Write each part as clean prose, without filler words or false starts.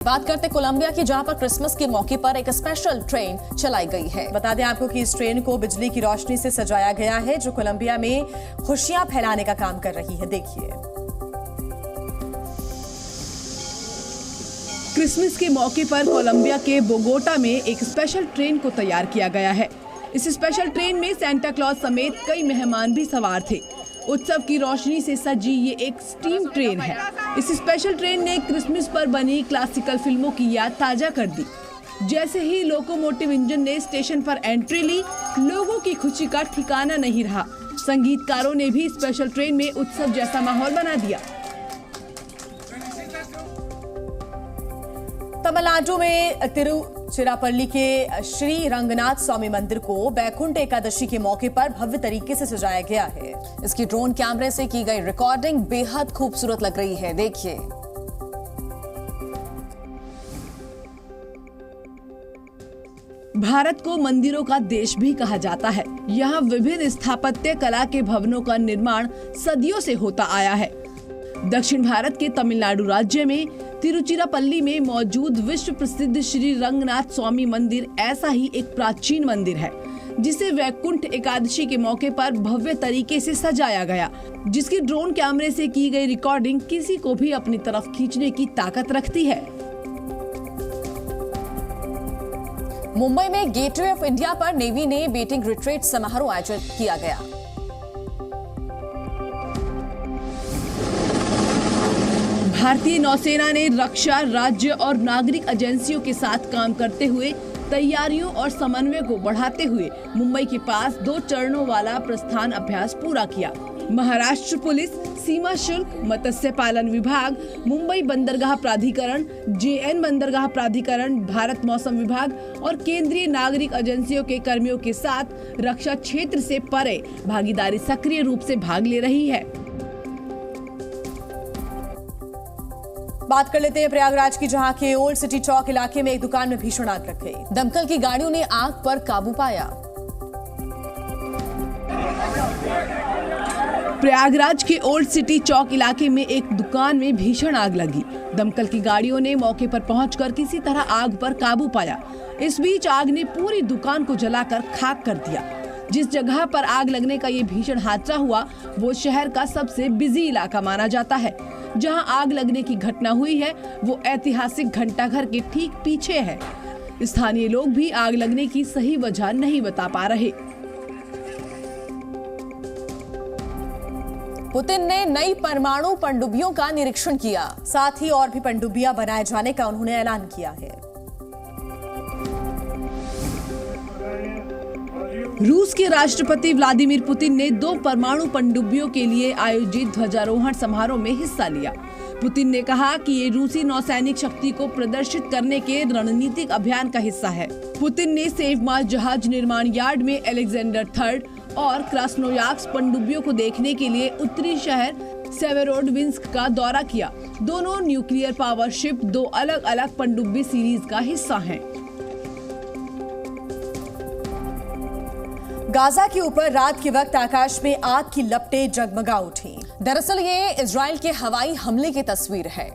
बात करते कोलंबिया की, जहां पर क्रिसमस के मौके पर एक स्पेशल ट्रेन चलाई गई है। बता दें आपको कि इस ट्रेन को बिजली की रोशनी से सजाया गया है, जो कोलंबिया में खुशियां फैलाने का काम कर रही है। देखिए, क्रिसमस के मौके पर कोलंबिया के बोगोटा में एक स्पेशल ट्रेन को तैयार किया गया है। इस स्पेशल ट्रेन में सेंटा क्लॉज समेत कई मेहमान भी सवार थे। उत्सव की रोशनी से सजी ये एक स्टीम ट्रेन है। इस स्पेशल ट्रेन ने क्रिसमस पर बनी क्लासिकल फिल्मों की याद ताजा कर दी। जैसे ही लोकोमोटिव इंजन ने स्टेशन पर एंट्री ली, लोगों की खुशी का ठिकाना नहीं रहा। संगीतकारों ने भी स्पेशल ट्रेन में उत्सव जैसा माहौल बना दिया। तमिलनाडु में तिरुचिरापल्ली के श्री रंगनाथ स्वामी मंदिर को बैकुंठ एकादशी के मौके पर भव्य तरीके से सजाया गया है। इसकी ड्रोन कैमरे से की गई रिकॉर्डिंग बेहद खूबसूरत लग रही है। देखिए, भारत को मंदिरों का देश भी कहा जाता है। यहाँ विभिन्न स्थापत्य कला के भवनों का निर्माण सदियों से होता आया है। दक्षिण भारत के तमिलनाडु राज्य में तिरुचिरापल्ली में मौजूद विश्व प्रसिद्ध श्री रंगनाथ स्वामी मंदिर ऐसा ही एक प्राचीन मंदिर है, जिसे वैकुंठ एकादशी के मौके पर भव्य तरीके से सजाया गया, जिसकी ड्रोन कैमरे से की गई रिकॉर्डिंग किसी को भी अपनी तरफ खींचने की ताकत रखती है। मुंबई में गेटवे ऑफ इंडिया पर नेवी ने बेटिंग रिट्रीट समारोह आयोजित किया गया। भारतीय नौसेना ने रक्षा, राज्य और नागरिक एजेंसियों के साथ काम करते हुए तैयारियों और समन्वय को बढ़ाते हुए मुंबई के पास 2 चरणों वाला प्रस्थान अभ्यास पूरा किया। महाराष्ट्र पुलिस, सीमा शुल्क, मत्स्य पालन विभाग, मुंबई बंदरगाह प्राधिकरण, JN बंदरगाह प्राधिकरण, भारत मौसम विभाग और केंद्रीय नागरिक एजेंसियों के कर्मियों के साथ रक्षा क्षेत्र से परे भागीदारी सक्रिय रूप से भाग ले रही है। बात कर लेते हैं प्रयागराज की, जहां के ओल्ड सिटी चौक इलाके में एक दुकान में भीषण आग लग गई। दमकल की गाड़ियों ने आग पर काबू पाया। प्रयागराज के ओल्ड सिटी चौक इलाके में एक दुकान में भीषण आग लगी। दमकल की गाड़ियों ने मौके पर पहुंचकर किसी तरह आग पर काबू पाया। इस बीच आग ने पूरी दुकान को जलाकर खाक कर दिया। जिस जगह पर आग लगने का ये भीषण हादसा हुआ, वो शहर का सबसे बिजी इलाका माना जाता है। जहां आग लगने की घटना हुई है, वो ऐतिहासिक घंटाघर के ठीक पीछे है। स्थानीय लोग भी आग लगने की सही वजह नहीं बता पा रहे। पुतिन ने नई परमाणु पनडुब्बियों का निरीक्षण किया। साथ ही और भी पनडुब्बियां बनाए जाने का उन्होंने ऐलान किया है। रूस के राष्ट्रपति व्लादिमीर पुतिन ने 2 परमाणु पनडुब्बियों के लिए आयोजित ध्वजारोहण समारोह में हिस्सा लिया। पुतिन ने कहा कि ये रूसी नौसैनिक शक्ति को प्रदर्शित करने के रणनीतिक अभियान का हिस्सा है। पुतिन ने सेवमार्स जहाज निर्माण यार्ड में अलेक्जेंडर III और क्रास्नोयार्स्क पनडुब्बियों को देखने के लिए उत्तरी शहर सेवेरोडविंस्क का दौरा किया। दोनों न्यूक्लियर पावर शिप 2 अलग अलग पनडुब्बी सीरीज का हिस्सा हैं। गाजा के ऊपर रात के वक्त आकाश में आग की लपटें जगमगा उठी। दरअसल ये इजराइल के हवाई हमले की तस्वीर है।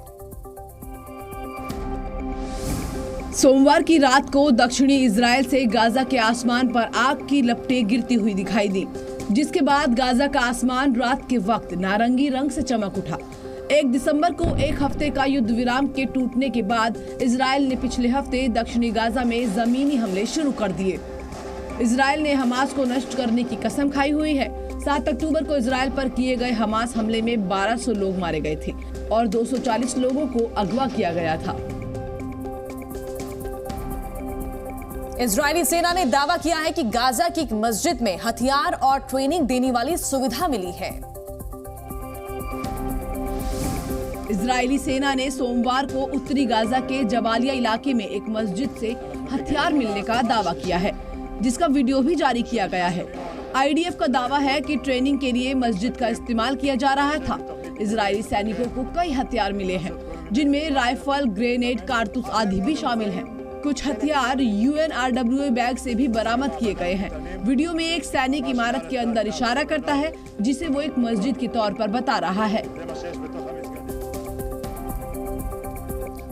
सोमवार की रात को दक्षिणी इजराइल से गाजा के आसमान पर आग की लपटें गिरती हुई दिखाई दी, जिसके बाद गाजा का आसमान रात के वक्त नारंगी रंग से चमक उठा। 1 दिसंबर को 1 हफ्ते का युद्ध विराम के टूटने के बाद इजराइल ने पिछले हफ्ते दक्षिणी गाजा में जमीनी हमले शुरू कर दिए। इजराइल ने हमास को नष्ट करने की कसम खाई हुई है। 7 अक्टूबर को इजराइल पर किए गए हमास हमले में 1200 लोग मारे गए थे और 240 लोगों को अगवा किया गया था। इजरायली सेना ने दावा किया है कि गाजा की एक मस्जिद में हथियार और ट्रेनिंग देने वाली सुविधा मिली है। इजरायली सेना ने सोमवार को उत्तरी गाजा के जबालिया इलाके में एक मस्जिद से हथियार मिलने का दावा किया है, जिसका वीडियो भी जारी किया गया है। IDF का दावा है कि ट्रेनिंग के लिए मस्जिद का इस्तेमाल किया जा रहा था। इजरायली सैनिकों को कई हथियार मिले हैं, जिनमें राइफल, ग्रेनेड, कारतूस आदि भी शामिल हैं। कुछ हथियार UNRWA बैग से भी बरामद किए गए हैं। वीडियो में एक सैनिक इमारत के अंदर इशारा करता है, जिसे वो एक मस्जिद के तौर पर बता रहा है।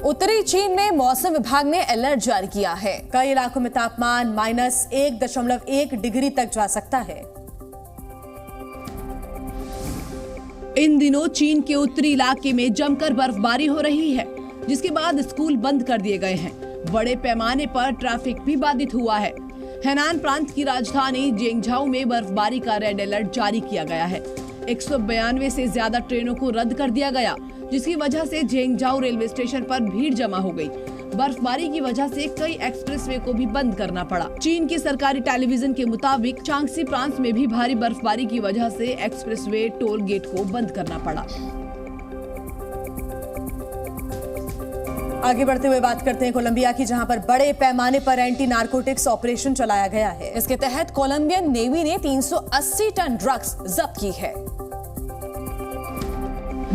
उत्तरी चीन में मौसम विभाग ने अलर्ट जारी किया है। कई इलाकों में तापमान -1.1 डिग्री तक जा सकता है। इन दिनों चीन के उत्तरी इलाके में जमकर बर्फबारी हो रही है, जिसके बाद स्कूल बंद कर दिए गए हैं। बड़े पैमाने पर ट्रैफिक भी बाधित हुआ है। हेनान प्रांत की राजधानी जेंगझाओ में बर्फबारी का रेड अलर्ट जारी किया गया है। 192 से ज्यादा ट्रेनों को रद्द कर दिया गया, जिसकी वजह से जेंगझाओ रेलवे स्टेशन पर भीड़ जमा हो गई। बर्फबारी की वजह से कई एक्सप्रेसवे को भी बंद करना पड़ा। चीन की सरकारी टेलीविजन के मुताबिक चांगसी प्रांत में भी भारी बर्फबारी की वजह से एक्सप्रेसवे टोल गेट को बंद करना पड़ा। आगे बढ़ते हुए बात करते हैं कोलंबिया की, जहां पर बड़े पैमाने पर एंटी नारकोटिक्स ऑपरेशन चलाया गया है। इसके तहत कोलंबियन नेवी ने 380 टन ड्रग्स जब्त की है।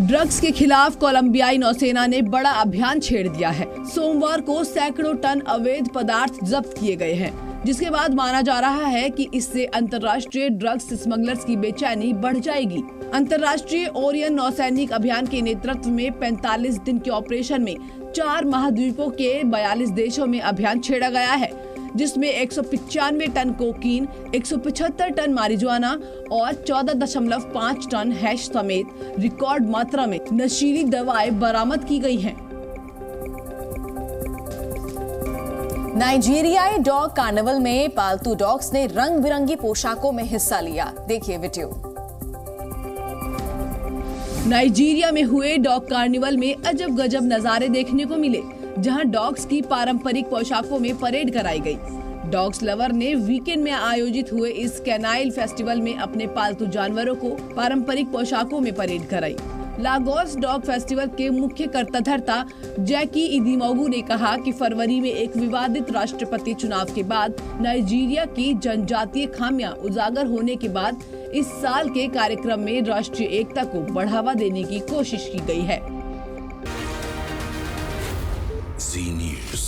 ड्रग्स के खिलाफ कोलंबियाई नौसेना ने बड़ा अभियान छेड़ दिया है। सोमवार को सैकड़ों टन अवैध पदार्थ जब्त किए गए हैं, जिसके बाद माना जा रहा है कि इससे अंतर्राष्ट्रीय ड्रग्स स्मगलर्स की बेचैनी बढ़ जाएगी। अंतर्राष्ट्रीय ओरियन नौसैनिक अभियान के नेतृत्व में 45 दिन के ऑपरेशन में 4 महाद्वीपों के 42 देशों में अभियान छेड़ा गया है, जिसमें 195 टन कोकीन, 175 टन मारिजुआना और 14.5 टन हैश समेत रिकॉर्ड मात्रा में नशीली दवाएं बरामद की गई हैं। नाइजीरियाई डॉग कार्निवल में पालतू डॉग्स ने रंग बिरंगी पोशाकों में हिस्सा लिया। देखिए वीडियो। नाइजीरिया में हुए डॉग कार्निवल में अजब गजब नजारे देखने को मिले, जहां डॉग्स की पारंपरिक पोशाकों में परेड कराई गई। डॉग्स लवर ने वीकेंड में आयोजित हुए इस कैनाइल फेस्टिवल में अपने पालतू जानवरों को पारंपरिक पोशाकों में परेड कराई। लागोस डॉग फेस्टिवल के मुख्य कर्ताधर्ता जैकी इदीमोगू ने कहा कि फरवरी में एक विवादित राष्ट्रपति चुनाव के बाद नाइजीरिया की जनजातीय खामियां उजागर होने के बाद इस साल के कार्यक्रम में राष्ट्रीय एकता को बढ़ावा देने की कोशिश की गई है। Z News।